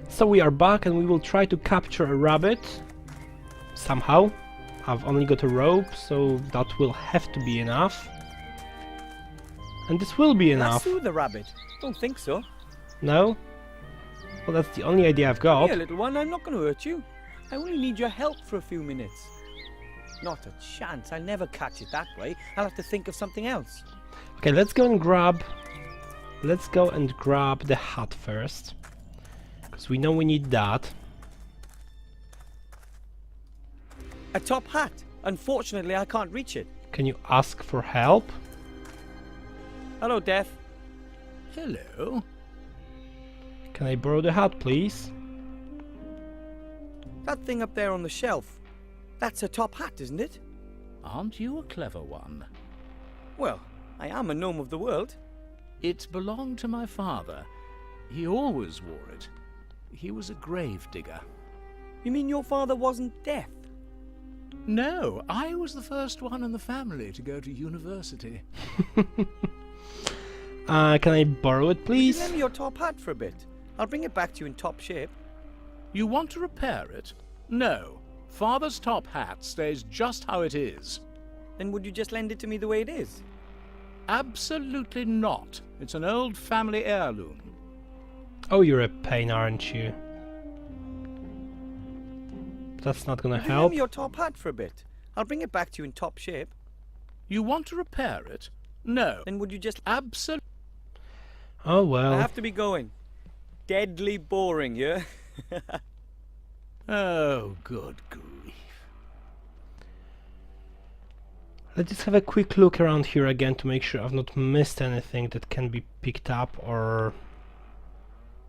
So we are back and we will try to capture a rabbit. Somehow. I've only got a rope, so that will have to be enough. And this will be enough. Lasso the rabbit? Don't think so. No? Well, that's the only idea I've got. Here, little one, I'm not going to hurt you. I only need your help for a few minutes. Not a chance. I'll never catch it that way. I'll have to think of something else. Okay, let's go and grab... Let's go and grab the hat first. Because we know we need that. A top hat. Unfortunately, I can't reach it. Can you ask for help? Hello, Death. Hello. Can I borrow the hat, please? That thing up there on the shelf. That's a top hat, isn't it? Aren't you a clever one? Well, I am a gnome of the world. It belonged to my father. He always wore it. He was a grave digger. You mean your father wasn't Death? No, I was the first one in the family to go to university. Can I borrow it, Will please? you lend me your top hat for a bit? I'll bring it back to you in top shape. You want to repair it? No. Father's top hat stays just how it is. Then would you just lend it to me the way it is? Absolutely not. It's an old family heirloom. Oh, you're a pain, aren't you? That's not gonna Would you lend help. me your top hat for a bit? I'll bring it back to you in top shape. You want to repair it? No. Then would you just... Absolutely. Oh I well. have to be going. Deadly boring, yeah? Oh, good grief. Let's just have a quick look around here again to make sure I've not missed anything that can be picked up or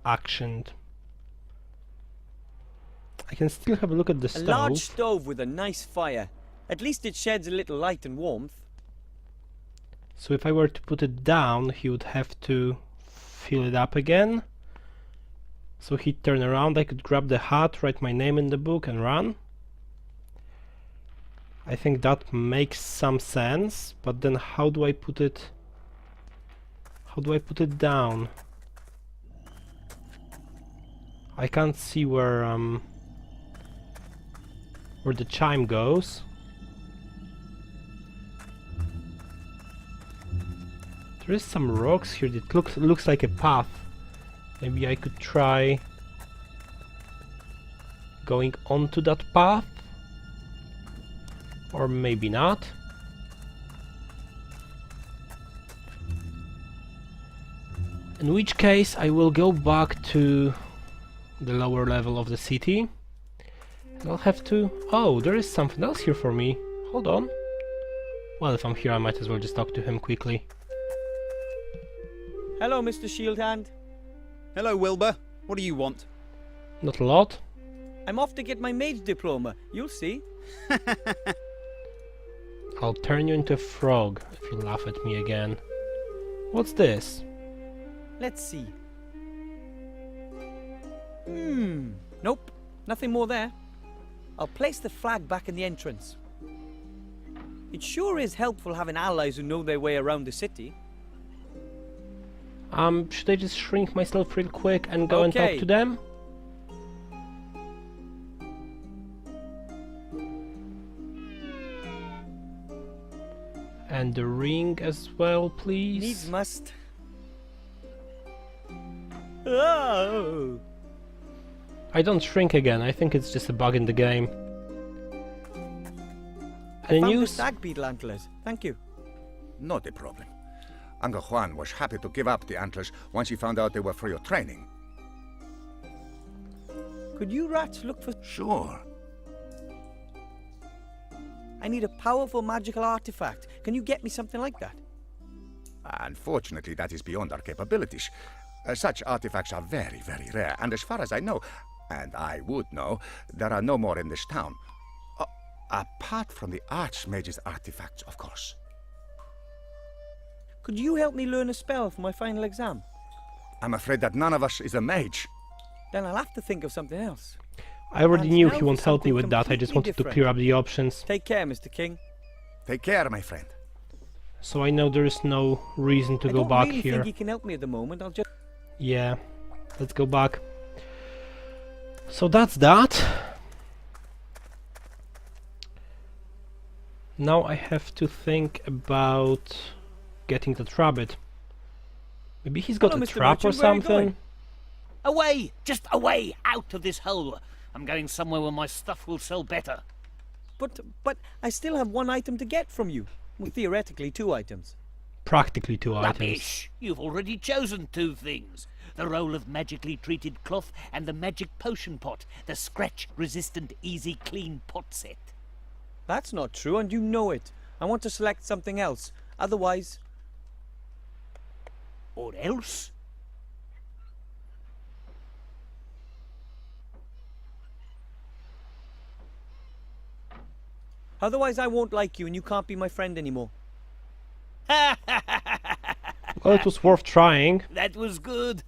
actioned. I can still have a look at the A stove. large stove with a nice fire. At least it sheds a little light and warmth. So if I were to put it down, he would have to fill it up again. So he'd turn around, I could grab the hat, write my name in the book and run. I think that makes some sense, but then how do I put it... How do I put it down? I can't see where the chime goes. There is some rocks here that looks like a path. Maybe I could try going onto that path, or maybe not. In which case I will go back to the lower level of the city. I'll have to... Oh, there is something else here for me. Hold on. Well, if I'm here I might as well just talk to him quickly. Hello, Mr. Shieldhand. Hello, Wilbur. What do you want? Not a lot. I'm off to get my mage diploma. You'll see. I'll turn you into a frog if you laugh at me again. What's this? Let's see. Nope. Nothing more there. I'll place the flag back in the entrance. It sure is helpful having allies who know their way around the city. Should I just shrink myself real quick and go and talk Okay. to them? And the ring as well, please. Needs must. Oh! I don't shrink again, I think it's just a bug in the game. Any Found the news? stag beetle antlers. Thank you. Not a problem. Uncle Juan was happy to give up the antlers once he found out they were for your training. Could you rats look for... Sure. I need a powerful magical artifact. Can you get me something like that? Unfortunately, that is beyond our capabilities. Such artifacts are very, very rare, and as far as I know, and I would know, there are no more in this town. Apart from the Archmage's artifacts, of course. Could you help me learn a spell for my final exam? I'm afraid that none of us is a mage. Then I'll have to think of something else. I already And knew now he for won't help me something with that, I just completely wanted to different. clear up the options. Take care, Mr. King. Take care, my friend. So I know there is no reason to I go don't back really here. think he can help me at the moment. I'll just... Yeah, let's go back. So that's that. Now I have to think about getting that rabbit. Maybe he's got Hello, a Mr. trap or Merchant, where are you something. going? Away! Just away! Out of this hole! I'm going somewhere where my stuff will sell better. But I still have one item to get from you. Well, theoretically, 2 items. Practically 2 items. Rubbish! You've already chosen 2 things. The roll of magically treated cloth and the magic potion pot. The scratch-resistant easy clean pot set. That's not true, and you know it. I want to select something else. Otherwise... Or else? Otherwise, I won't like you, and you can't be my friend anymore. Well, it was worth trying. That was good.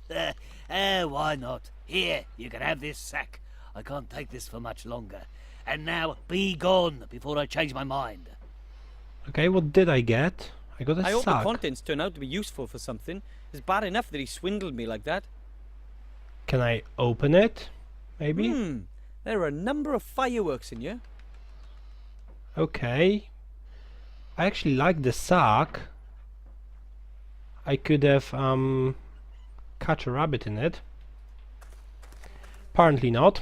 Why not? Here, you can have this sack. I can't take this for much longer. And now, be gone before I change my mind. Okay, what did I get? I got a I hope the sack. contents turn out to be useful for something. It's bad enough that he swindled me like that. Can I open it? Maybe? There are a number of fireworks in here. Okay. I actually like the sack. I could have catch a rabbit in it. Apparently not.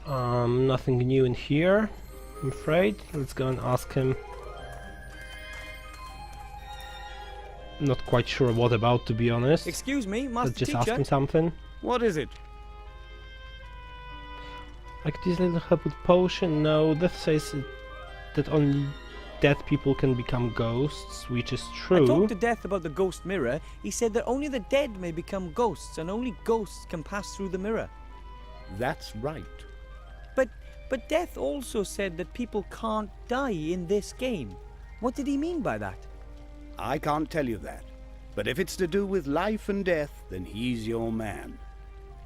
Nothing new in here, I'm afraid. Let's go and ask him. Not quite sure what about, to be honest. Excuse me, Master Let's just Teacher. ask him something. What is it? I could use a little help with potion. No, Death says that only dead people can become ghosts, which is I true. talked to Death about the ghost mirror. He said that only the dead may become ghosts, and only ghosts can pass through the mirror. That's right. But Death also said that people can't die in this game. What did he mean by that? I can't tell you that. But if it's to do with life and death, then he's your man.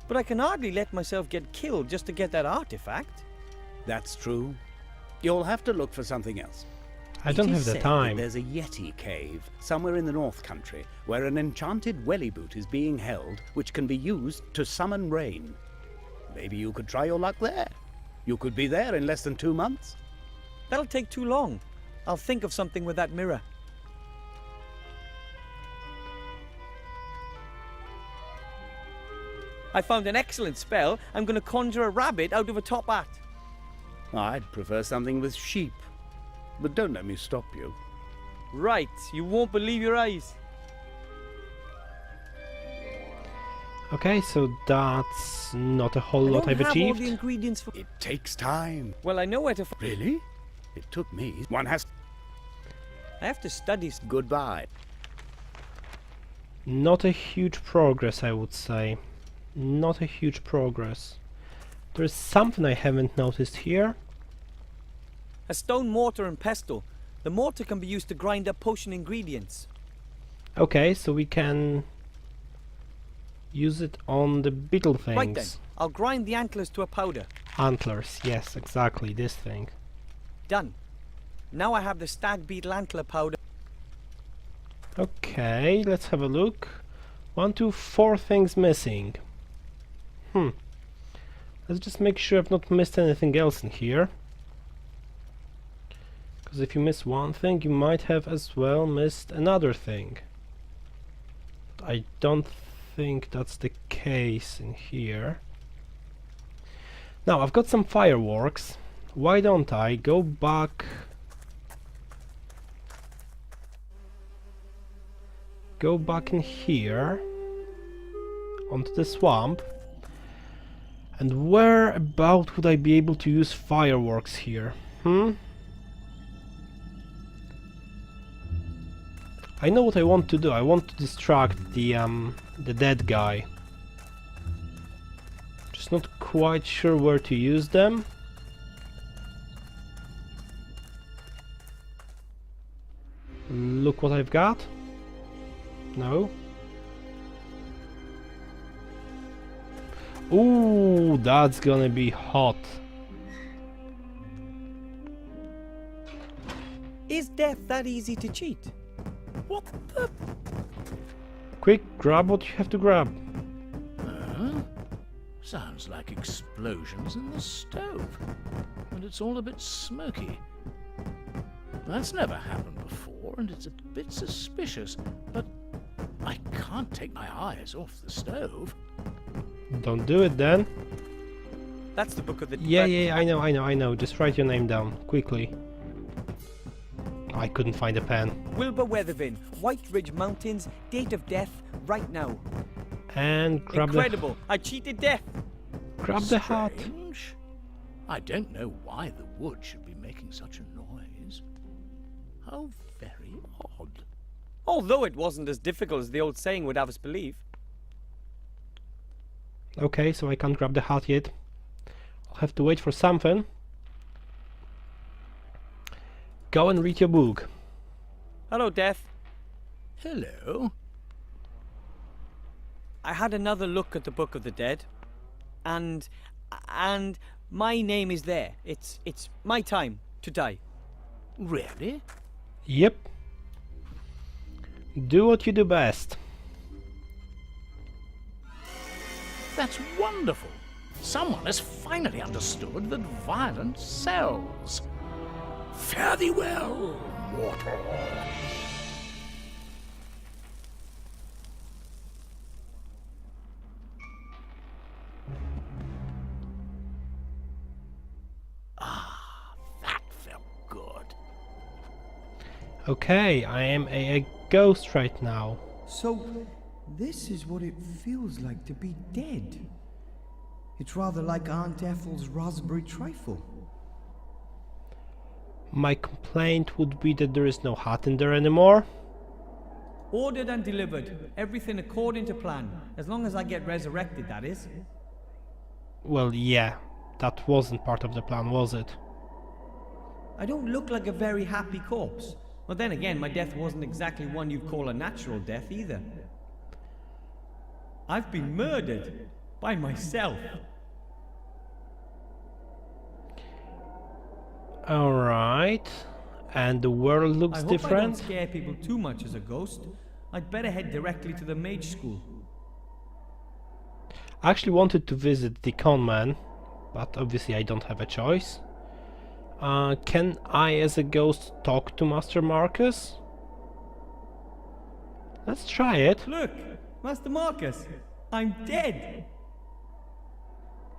But I can hardly let myself get killed just to get that artifact. That's true. You'll have to look for something else. I don't It have is the said time. that there's a Yeti cave somewhere in the North Country where an enchanted welly boot is being held which can be used to summon rain. Maybe you could try your luck there. You could be there in less than 2 months. That'll take too long. I'll think of something with that mirror. I found an excellent spell. I'm going to conjure a rabbit out of a top hat. I'd prefer something with sheep. But don't let me stop you. Right, you won't believe your eyes. Okay, so that's not a whole I lot don't I've have all the achieved. ingredients for... It takes time. Well, I know where to... Really? It took me. One has... I have to study... Goodbye. Not a huge progress, I would say. Not a huge progress. There's something I haven't noticed here. A stone mortar and pestle. The mortar can be used to grind up potion ingredients. Okay, so we can use it on the beetle things. Right then, I'll grind the antlers to a powder. Antlers, yes, exactly, this thing. Done. Now I have the stag beetle antler powder. Okay, let's have a look. 1, 2, 4 things missing. Let's just make sure I've not missed anything else in here. Because if you miss one thing, you might have as well missed another thing. But I don't think that's the case in here. Now, I've got some fireworks. Why don't I go back... Go back in here onto the swamp. And where about would I be able to use fireworks here? I know what I want to do. I want to distract the dead guy. Just not quite sure where to use them. Look what I've got. No. Ooh, that's gonna be hot. Is death that easy to cheat? What the? Quick, grab what you have to grab. Sounds like explosions in the stove. And it's all a bit smoky. That's never happened before, and it's a bit suspicious. But I can't take my eyes off the stove. Don't do it then. That's the book of the... Yeah, I know. Just write your name down, quickly. I couldn't find a pen. Wilbur Weathervin, White Ridge Mountains, date of death, right now. And grab Incredible! I cheated death! grab the hat. Strange. I don't know why the wood should be making such a noise. How very odd. Although it wasn't as difficult as the old saying would have us believe. Okay, so I can't grab the hat yet. I'll have to wait for something. Go and read your book. Hello, Death. Hello. I had another look at the Book of the Dead, and my name is there. It's my time to die. Really? Yep. Do what you do best. That's wonderful. Someone has finally understood that violence sells. Fare thee well, mortal. That felt good. Okay, I am a ghost right now. So, this is what it feels like to be dead. It's rather like Aunt Ethel's raspberry trifle. My complaint would be that there is no hat in there anymore. Ordered and delivered. Everything according to plan. As long as I get resurrected, that is. Well, yeah, that wasn't part of the plan, was it? I don't look like a very happy corpse. Well, then again, my death wasn't exactly one you'd call a natural death either. I've been murdered by myself. Alright. And the world looks I hope I don't different. scare people too much as a ghost. I'd better head directly to the mage school. I actually wanted to visit the con man, but obviously I don't have a choice. Can I, as a ghost, talk to Master Marcus? Let's try it. Look, Master Marcus, I'm dead.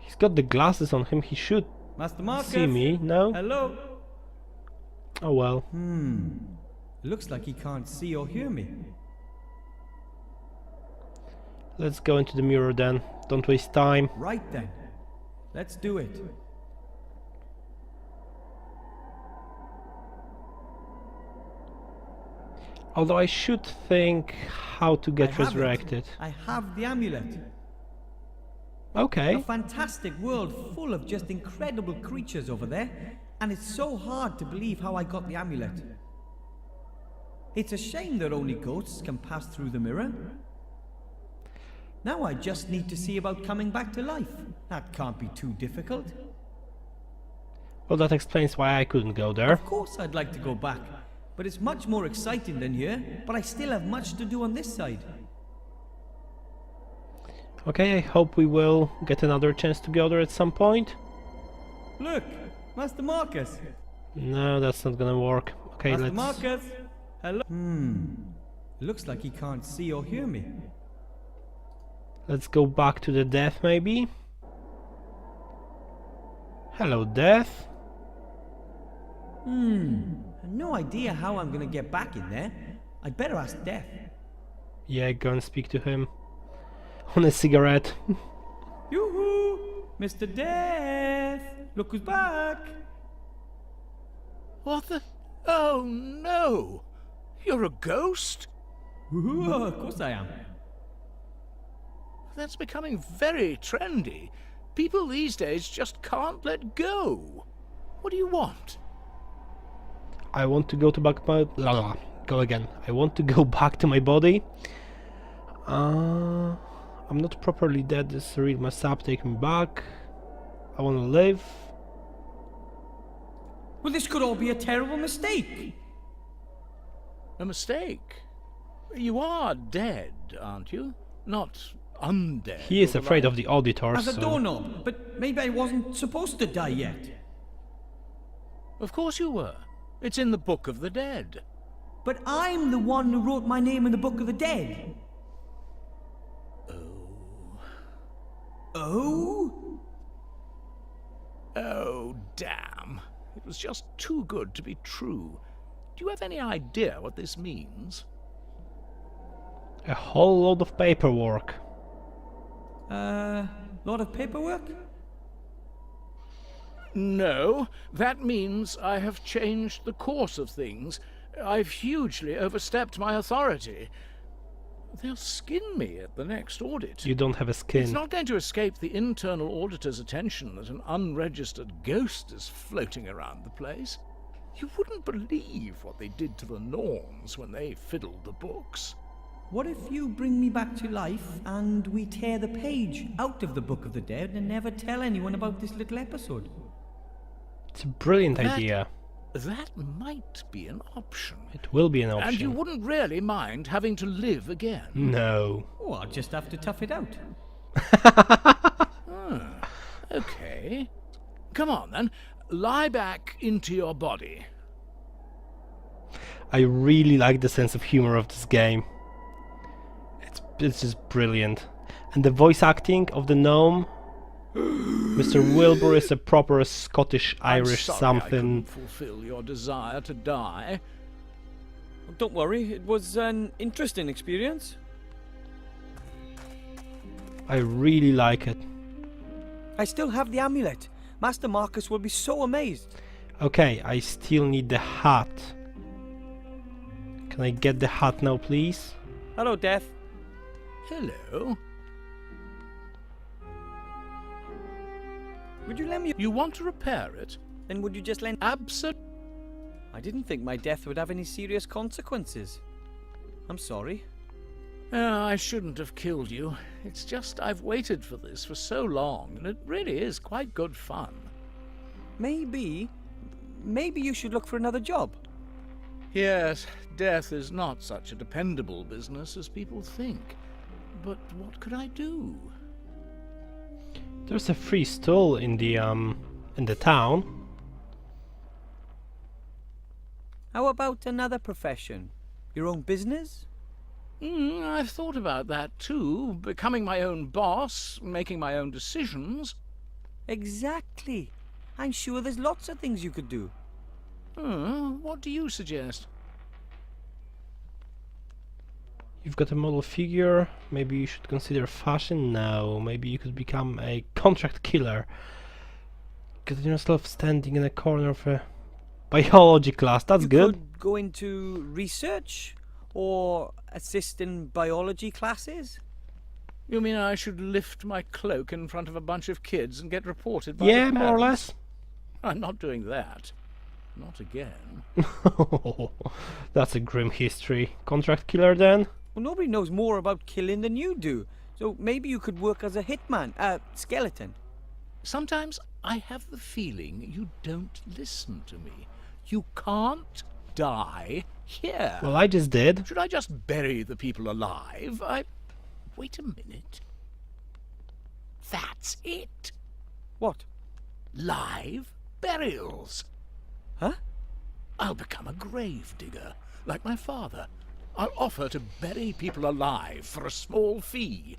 He's got the glasses on him, he should Master Marcus. see me, no? Hello. Oh well. Looks like he can't see or hear me. Let's go into the mirror then. Don't waste time. Right then. Let's do it. Although I should think how to I get have it. resurrected. I have the amulet. Okay. A fantastic world full of just incredible creatures over there, and it's so hard to believe how I got the amulet. It's a shame that only ghosts can pass through the mirror. Now I just need to see about coming back to life. That can't be too difficult. Well, that explains why I couldn't go there. Of course I'd like to go back, but it's much more exciting than here, but I still have much to do on this side. Okay, I hope we will get another chance to go there at some point. Look, Master Marcus. No, that's not gonna work. Okay, Master let's... Marcus. Hello. Looks like he can't see or hear me. Let's go back to the death, maybe? Hello, death. I've no idea how I'm gonna get back in there. I'd better ask Death. Yeah, go and speak to him. On a cigarette. Yoo-hoo! Mr. Death! Look who's back! What the? Oh no! You're a ghost? Ooh, of course I am. That's becoming very trendy. People these days just can't let go. What do you want? I want to go to back my... Go again. I want to go back to my body. I'm not properly dead. This read my sap, take me back. I want to live. Well, this could all be a terrible mistake. A mistake? You are dead, aren't you? Not undead. He is or afraid like. of the auditors, As a so... doorknob, but maybe I wasn't supposed to die yet. Of course you were. It's in the Book of the Dead. But I'm the one who wrote my name in the Book of the Dead. Oh? Oh, damn. It was just too good to be true. Do you have any idea what this means? A whole load of paperwork. Lot of paperwork? No, that means I have changed the course of things. I've hugely overstepped my authority. They'll skin me at the next audit. You don't have a It's skin. not going to escape the internal auditor's attention that an unregistered ghost is floating around the place. You wouldn't believe what they did to the Norns when they fiddled the books. What if you bring me back to life and we tear the page out of the Book of the Dead and never tell anyone about this little episode? It's a brilliant That- idea. That might be an option. It will be an option. And you wouldn't really mind having to live again. No. Oh, I'll just have to tough it out. Okay. Come on, then. Lie back into your body. I really like the sense of humor of this game. It's just brilliant. And the voice acting of the gnome... Mr. Wilbur is a proper Scottish, Irish I'm sorry something. I couldn't fulfill your desire to die. Don't worry, it was an interesting experience. I really like it. I still have the amulet. Master Marcus will be so amazed. Okay, I still need the hat. Can I get the hat now, please? Hello, Death. Hello. Would you lend me... You want to repair it? Then would you just lend... Absolutely. I didn't think my death would have any serious consequences. I'm sorry. I shouldn't have killed you. It's just I've waited for this for so long, and it really is quite good fun. Maybe you should look for another job. Yes, death is not such a dependable business as people think. But what could I do? There's a free stall in the town. How about another profession? Your own business? I've thought about that too. Becoming my own boss, making my own decisions. Exactly. I'm sure there's lots of things you could do. What do you suggest? You've got a model figure. Maybe you should consider fashion. No, maybe you could become a contract killer. Get yourself standing in a corner of a biology class. That's You good. could go into research or assist in biology classes. You mean I should lift my cloak in front of a bunch of kids and get reported by Yeah, the more or parents? less. I'm not doing that. Not again. That's a grim history. Contract killer then? Well, nobody knows more about killing than you do. So maybe you could work as a hitman, skeleton. Sometimes I have the feeling you don't listen to me. You can't die here. Well, I just did. Should I just bury the people alive? Wait a minute. That's it. What? Live burials. Huh? I'll become a grave digger, like my father. I'll offer to bury people alive for a small fee.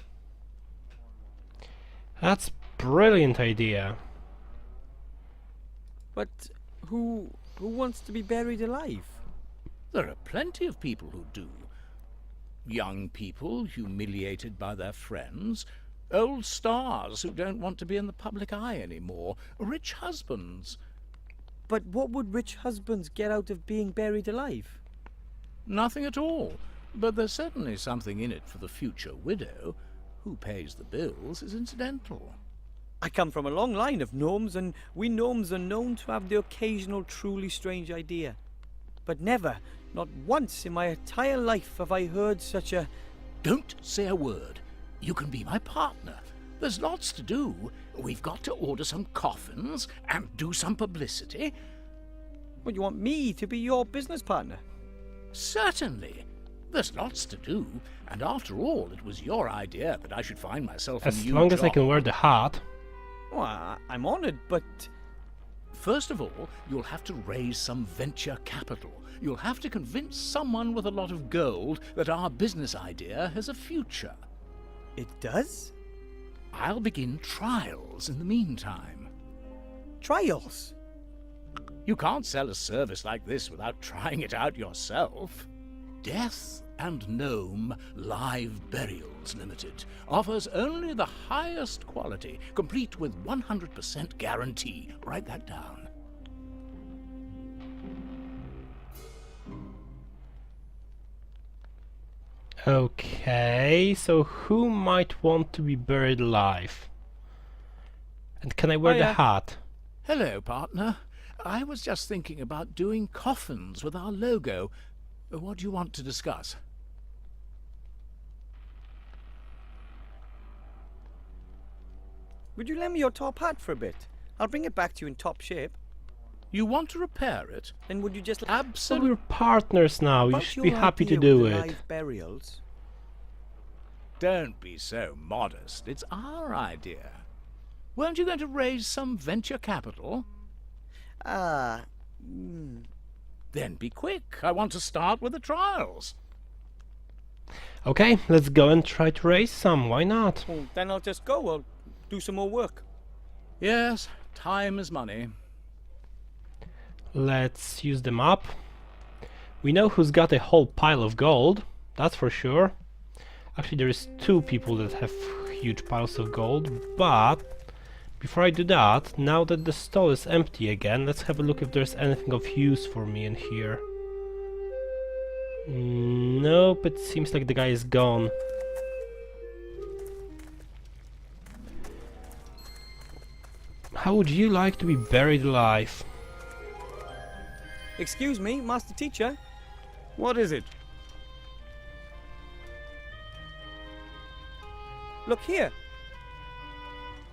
That's brilliant idea. But who wants to be buried alive? There are plenty of people who do. Young people humiliated by their friends, old stars who don't want to be in the public eye anymore, rich husbands. But what would rich husbands get out of being buried alive? Nothing at all. But there's certainly something in it for the future widow. Who pays the bills is incidental. I come from a long line of gnomes, and we gnomes are known to have the occasional truly strange idea. But never, not once in my entire life have I heard such a... Don't say a word. You can be my partner. There's lots to do. We've got to order some coffins and do some publicity. What, you want me to be your business partner? Certainly. There's lots to do, and after all, it was your idea that I should find myself a As new long as I job. can wear the hat. Oh, I'm honored, but First of all, you'll have to raise some venture capital. You'll have to convince someone with a lot of gold that our business idea has a future. it does? I'll begin trials in the meantime. Trials? You can't sell a service like this without trying it out yourself. Death and Gnome Live Burials Limited offers only the highest quality, complete with 100% guarantee. Write that down. Okay, so who might want to be buried alive? And can I wear the Hiya. hat? Hello, partner. I was just thinking about doing coffins with our logo. What do you want to discuss? Would you lend me your top hat for a bit? I'll bring it back to you in top shape. You want to repair it? Then would you just So Absolutely. we're partners now, you About should be your happy to idea do with the it. live burials? Don't be so modest. It's our idea. Weren't you going to raise some venture capital? Ah, Then be quick. I want to start with the trials. Okay, let's go and try to raise some, why not? well, then I'll just go. I'll do some more work. Yes, time is money. Let's use them up. We know who's got a whole pile of gold, that's for sure. Actually, there is two people that have huge piles of gold, but before I do that, now that the stall is empty again, let's have a look if there's anything of use for me in here. Nope, it seems like the guy is gone. How would you like to be buried alive? Excuse me, Master Teacher. What is it? Look here.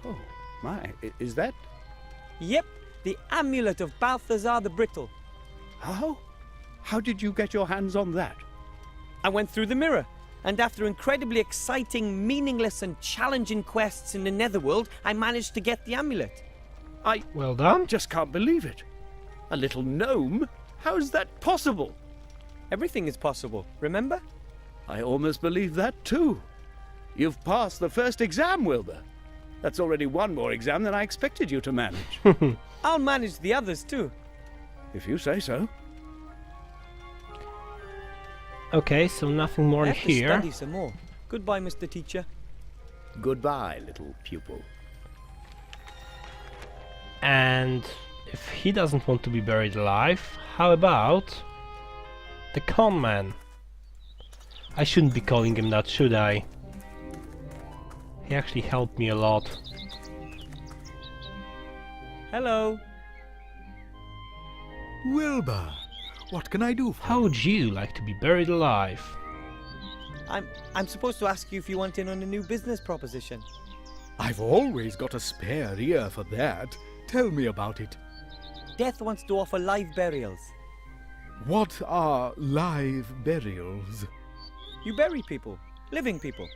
Oh, my, is that? Yep, the amulet of Balthazar the Brittle. How? How did you get your hands on that? I went through the mirror, and after incredibly exciting, meaningless, and challenging quests in the Netherworld, I managed to get the amulet. I Well done. just can't believe it. A little gnome? How is that possible? Everything is possible, remember? I almost believe that too. You've passed the first exam, Wilbur. That's already one more exam than I expected you to manage. I'll manage the others too. If you say so. Okay, so nothing more I in have to here. study some more. Goodbye, Mr. Teacher. Goodbye, little pupil. And if he doesn't want to be buried alive, how about the con man? I shouldn't be calling him that, should I? He actually helped me a lot. Hello. Wilbur, what can I do for How would you like to be buried alive? I'm supposed to ask you if you want in on a new business proposition. I've always got a spare ear for that. Tell me about it. Death wants to offer live burials. What are live burials? You bury people, living people.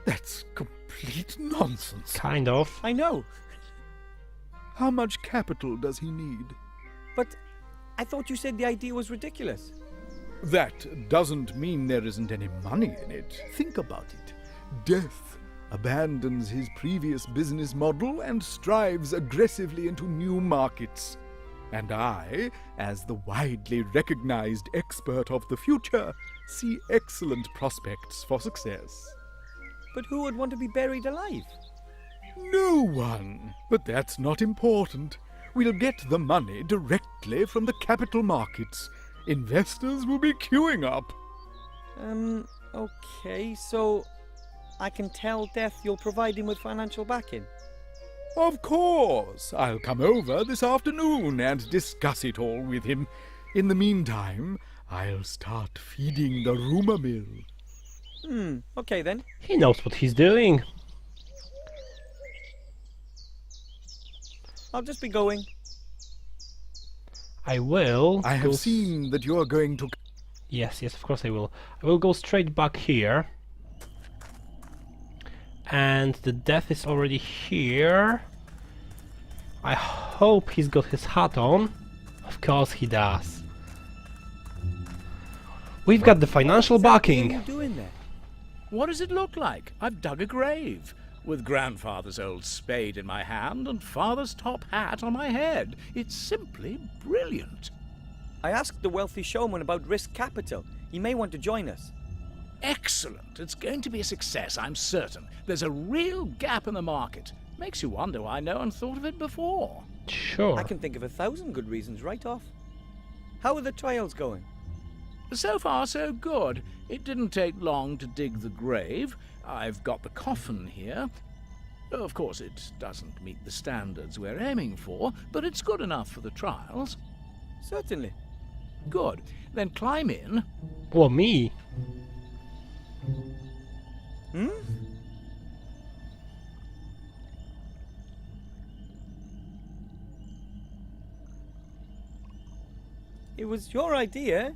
That's complete nonsense. Kind of. I know, How much capital does he need? but I thought you said the idea was ridiculous. That doesn't mean there isn't any money in it. Think about it. Death abandons his previous business model and strives aggressively into new markets. And I, as the widely recognized expert of the future, see excellent prospects for success. But who would want to be buried alive? No one. But that's not important. We'll get the money directly from the capital markets. Investors will be queuing up. Okay, so I can tell Death you'll provide him with financial backing. Of course. I'll come over this afternoon and discuss it all with him. In the meantime, I'll start feeding the rumor mill. Okay then. He knows what he's doing. I'll just be going. I will. I have go seen that you're going to... Yes, yes, of course I will. I will go straight back here. And the death is already here. I hope he's got his hat on. Of course he does. We've got the financial What are you backing. doing there? What does it look like? I've dug a grave, with grandfather's old spade in my hand and father's top hat on my head. It's simply brilliant. I asked the wealthy showman about risk capital. He may want to join us. Excellent. It's going to be a success, I'm certain. There's a real gap in the market. Makes you wonder why no one thought of it before. Sure. I can think of 1,000 good reasons right off. How are the trials going? So far, so good. It didn't take long to dig the grave. I've got the coffin here. Of course, it doesn't meet the standards we're aiming for, but it's good enough for the trials. Certainly. Good. Then climb in. Well, me. Hmm? It was your idea.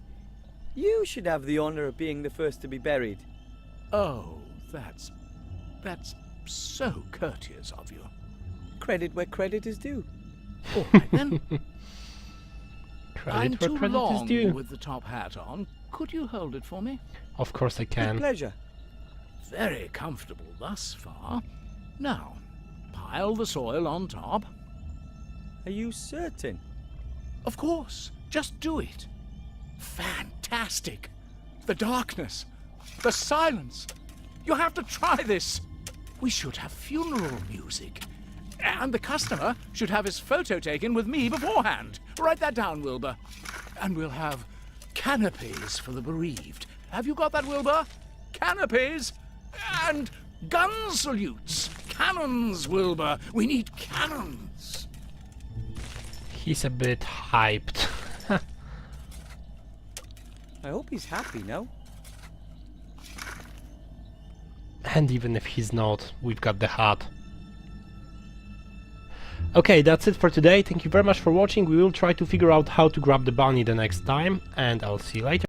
You should have the honor of being the first to be buried. Oh, that's so courteous of you. Credit where credit is due. All right, then. I'm Credit where too credit is long due. with the top hat on. Could you hold it for me? Of course I With can. pleasure. Very comfortable thus far. Now, pile the soil on top. Are you certain? Of course, just do it. Fantastic. The darkness, the silence. You have to try this. We should have funeral music. And the customer should have his photo taken with me beforehand. Write that down, Wilbur. And we'll have canopies for the bereaved. Have you got that, Wilbur? Canopies and gun salutes. Cannons, Wilbur. We need cannons. He's a bit hyped. I hope he's happy now. And even if he's not, we've got the hat. Okay, that's it for today. Thank you very much for watching. We will try to figure out how to grab the bunny the next time, and I'll see you later.